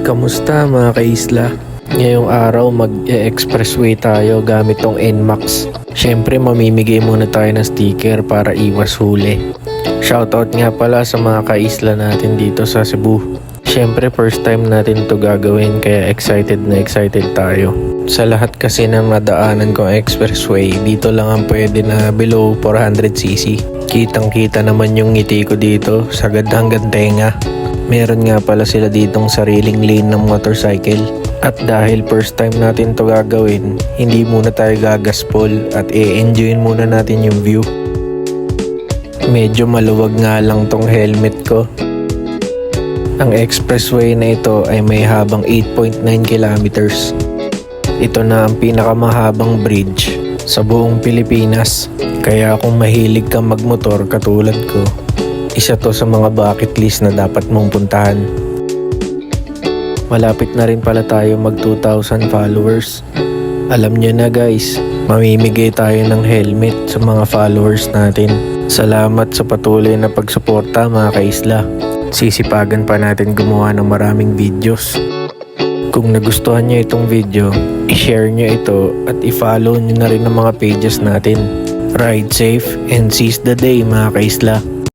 Kamusta mga kaisla? Ngayong araw mag-expressway tayo gamit tong NMAX. Syempre mamimigay muna tayo ng sticker para iwas huli. Shoutout nga pala sa mga kaisla natin dito sa Cebu. Syempre first time natin to gagawin kaya excited tayo. Sa lahat kasi ng madaanan kong expressway, dito lang ang pwede na below 400cc. Kitang kita naman yung ngiti ko dito, sagad hanggang tenga. Meron nga pala sila ditong sariling lane ng motorcycle. At dahil first time natin to gagawin, hindi muna tayo gagaspol at i-enjoyin muna natin yung view. Medyo maluwag nga lang tong helmet ko. Ang expressway na ito ay may habang 8.9 kilometers. Ito na ang pinakamahabang bridge sa buong Pilipinas. Kaya kung mahilig kang magmotor katulad ko, isa to sa mga bucket list na dapat mong puntahan. Malapit na rin pala tayo mag 2,000 followers. Alam nyo na guys, mamimigay tayo ng helmet sa mga followers natin. Salamat sa patuloy na pagsuporta mga kaisla. Sisipagan pa natin gumawa ng maraming videos. Kung nagustuhan nyo itong video, i-share nyo ito at i-follow nyo na rin ang mga pages natin. Ride safe and seize the day mga kaisla.